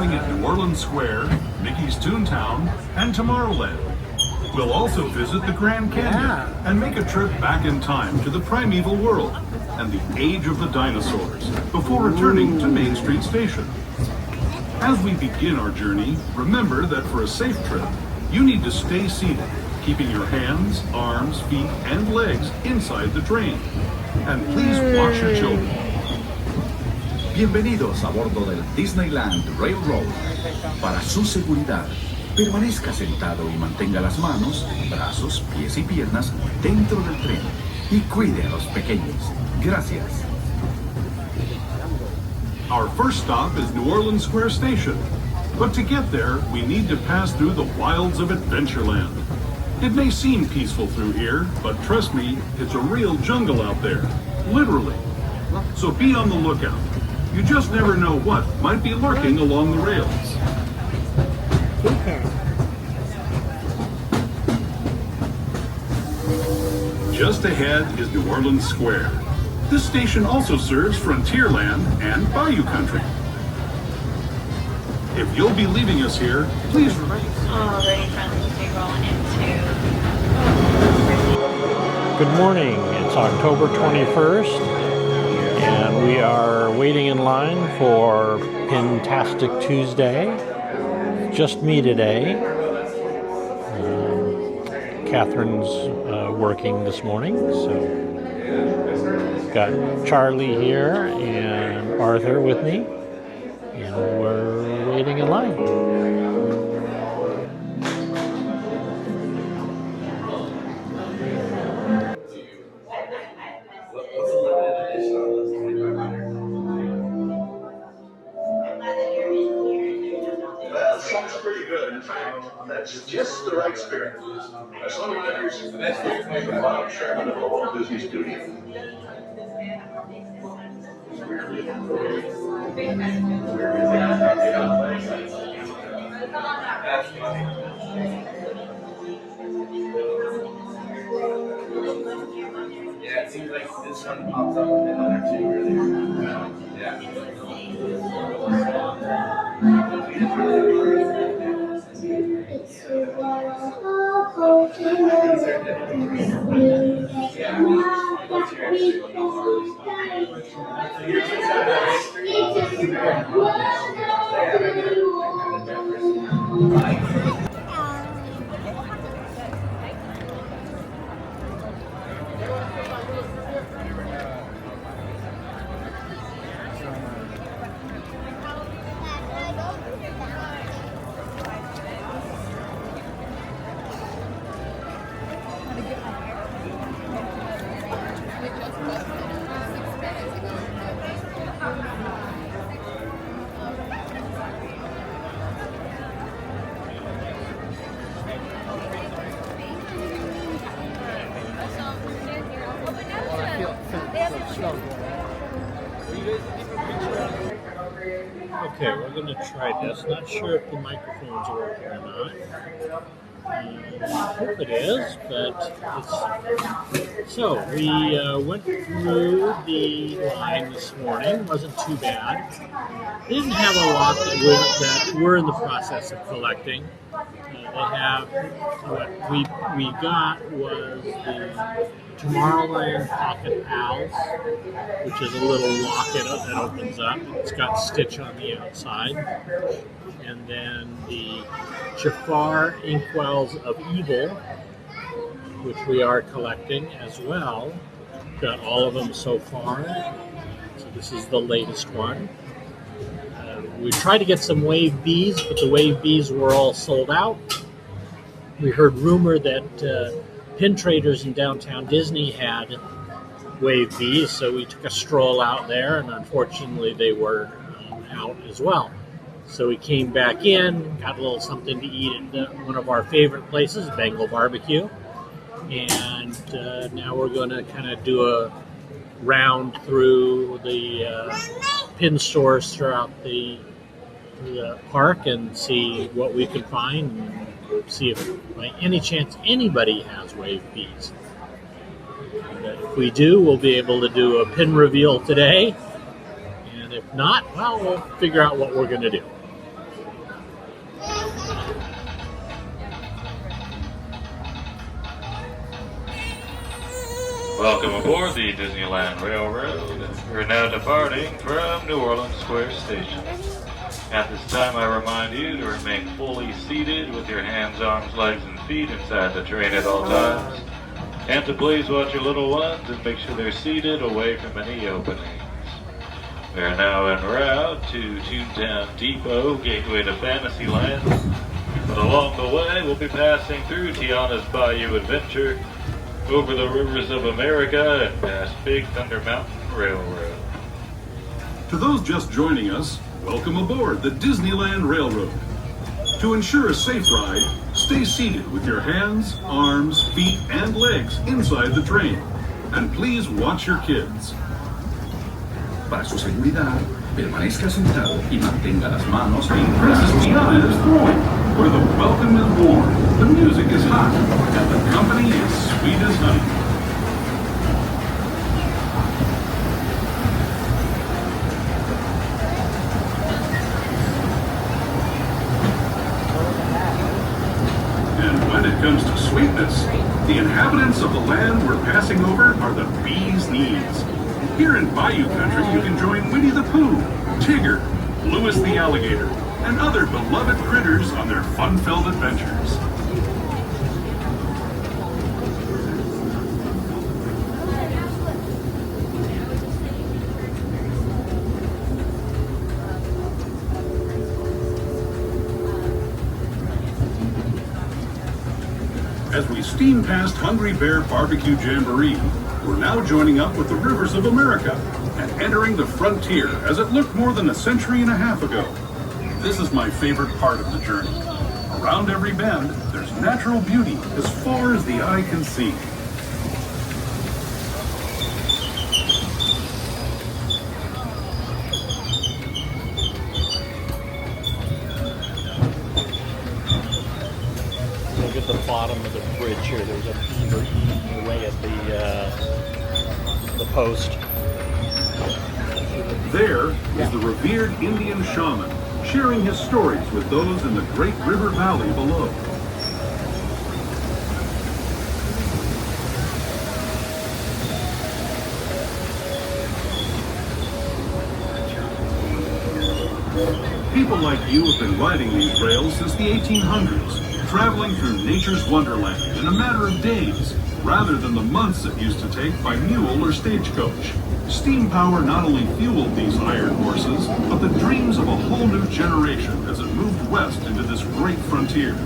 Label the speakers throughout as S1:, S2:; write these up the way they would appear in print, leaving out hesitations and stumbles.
S1: stopping at New Orleans Square, Mickey's Toontown, and Tomorrowland. We'll also visit the Grand Canyon and make a trip back in time to the primeval world and the age of the dinosaurs before returning to Main Street Station. As we begin our journey, remember that for a safe trip, you need to stay seated, keeping your hands, arms, feet, and legs inside the train. And please watch your children.
S2: Bienvenidos a bordo del Disneyland Railroad. Para su seguridad, permanezca sentado y mantenga las manos, brazos, pies y piernas dentro del tren. Y cuide a los pequeños. Gracias.
S1: Our first stop is New Orleans Square Station. But to get there, we need to pass through the wilds of Adventureland. It may seem peaceful through here, but trust me, it's a real jungle out there. Literally. So be on the lookout. You just never know what might be lurking along the rails. Just ahead is New Orleans Square. This station also serves Frontierland and Bayou Country. If you'll be leaving us here, please remain.
S3: Already friendly to be rolling into.
S4: Good morning. It's October 21st, and we are waiting in line for Pintastic Tuesday. Just me today. Catherine's working this morning, so got Charlie here and Arthur with me, and we're waiting in line.
S5: Sounds pretty good. That's just the right spirit. As long as the best Bob Sherman of the Walt Disney Studio.
S6: Yeah, it seems like this one pops up in another two earlier. Yeah.
S4: Okay, we're going to try this. Not sure if the microphone's working or not. I hope it is, but it's... So, we went through the line this morning. Wasn't too bad. Didn't have a lot that we're in the process of collecting. They have... What we got was the Tomorrowland Pocket Pals, which is a little locket that opens up. It's got Stitch on the outside. And then the Jafar Inkwells of Evil, which we are collecting as well. Got all of them so far. So this is the latest one. We tried to get some Wave Bs, but the Wave Bs were all sold out. We heard rumor that Pin Traders in downtown Disney had Wave Bs, so we took a stroll out there, and unfortunately they were out as well. So we came back in, got a little something to eat at one of our favorite places, Bengal Barbecue, and now we're going to kind of do a round through the pin stores throughout the park and see what we can find and see if by any chance anybody has Wave Bs. If we do, we'll be able to do a pin reveal today, and if not, well, we'll figure out what we're going to do.
S7: Welcome aboard the Disneyland Railroad. We're now departing from New Orleans Square Station. At this time, I remind you to remain fully seated with your hands, arms, legs, and feet inside the train at all times. And to please watch your little ones and make sure they're seated away from any openings. We are now en route to Toontown Depot, gateway to Fantasyland. But along the way, we'll be passing through Tiana's Bayou Adventure, over the rivers of America, and past Big Thunder Mountain Railroad.
S1: To those just joining us, welcome aboard the Disneyland Railroad. To ensure a safe ride, stay seated with your hands, arms, feet, and legs inside the train. And please watch your kids.
S2: Para su seguridad, permanezca sentado y mantenga las manos en
S1: Princess Tiana is throwing, where the welcome is warm, the music is hot, and the company is sweet as honey. And when it comes to sweetness, the inhabitants of the land we're passing over are the bee's knees. Here in Bayou Country, you can join Winnie the Pooh, Tigger, Louis the Alligator, and other beloved critters on their fun-filled adventures. As we steam past Hungry Bear Barbecue Jamboree, we're now joining up with the rivers of America and entering the frontier as it looked more than a century and a half ago. This is my favorite part of the journey. Around every bend, there's natural beauty as far as the eye can see.
S4: Look at the bottom of the bridge here. There's a beaver eating away at the post.
S1: There is the revered Indian shaman, sharing his stories with those in the great river valley below. People like you have been riding these rails since the 1800s, traveling through nature's wonderland in a matter of days, rather than the months it used to take by mule or stagecoach. Steam power not only fueled these iron horses, but the dreams of a whole new generation as it moved west into this great frontier.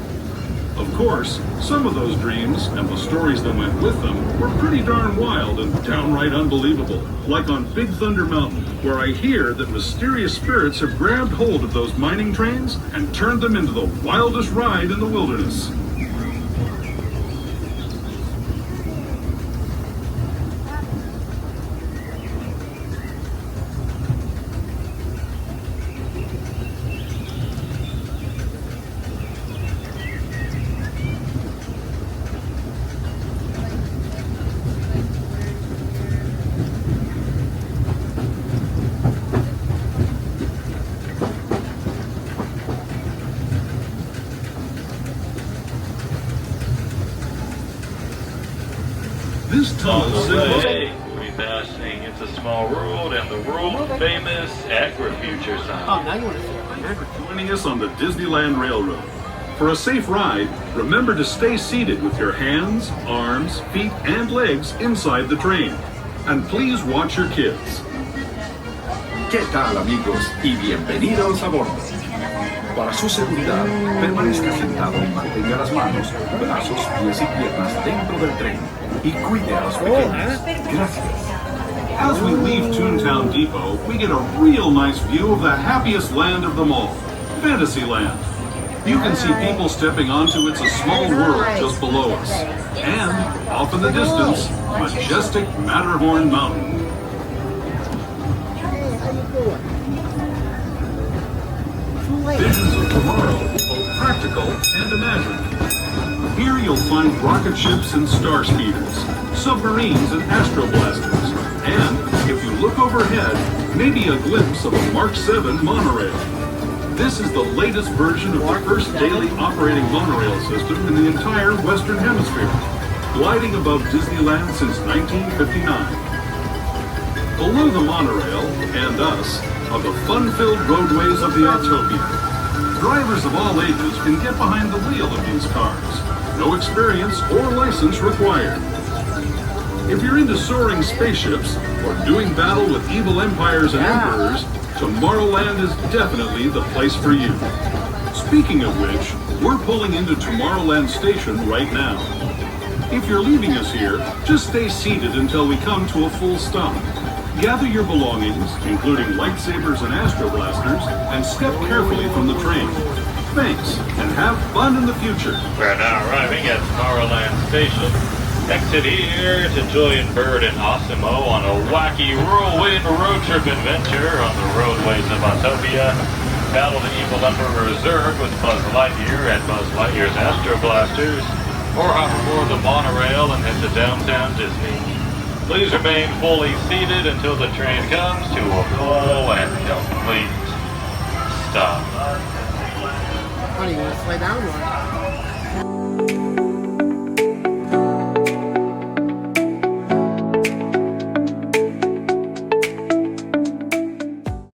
S1: Of course, some of those dreams and the stories that went with them were pretty darn wild and downright unbelievable, like on Big Thunder Mountain, where I hear that mysterious spirits have grabbed hold of those mining trains and turned them into the wildest ride in the wilderness. This tunnel signals
S7: We'll be passing It's a Small World and the world-famous Agri-Future sign.
S8: Now you want to see it.
S1: joining us on the Disneyland Railroad. For a safe ride, remember to stay seated with your hands, arms, feet, and legs inside the train. And please watch your kids.
S2: ¿Qué tal, amigos? Y bienvenidos a bordo. Para su seguridad, permanezca sentado y mantenga las manos, brazos, pies y piernas dentro del tren. Y cuide a los pequeños. Gracias.
S1: As we leave Toontown Depot, we get a real nice view of the happiest land of them all, Fantasyland. You can see people stepping onto It's a Small World just below us. And, off in the distance, majestic Matterhorn Mountain. Visions of tomorrow, both practical and imagined. Here you'll find rocket ships and star speeders, submarines and astroblasters, and, if you look overhead, maybe a glimpse of a Mark 7 monorail. This is the latest version of the first daily operating monorail system in the entire Western Hemisphere. gliding above Disneyland since 1959. Below the monorail and us are the fun-filled roadways of the Autopia. Drivers of all ages can get behind the wheel of these cars. No experience or license required. If you're into soaring spaceships or doing battle with evil empires and emperors, Tomorrowland is definitely the place for you. Speaking of which, we're pulling into Tomorrowland Station right now. If you're leaving us here, just stay seated until we come to a full stop. Gather your belongings, including lightsabers and astro blasters, and step carefully from the train. Thanks, and have fun in the future.
S7: We're now arriving at Tomorrowland Station. Exit here to join Bird and Osmo on a wacky whirlwind road trip adventure on the roadways of Autopia. Battle the evil Emperor Zurg with Buzz Lightyear and Buzz Lightyear's Astro Blasters, or hop aboard the monorail and head to downtown Disney. Please remain fully seated until the train comes to a full and complete stop.
S8: Honey, you want to slide down or?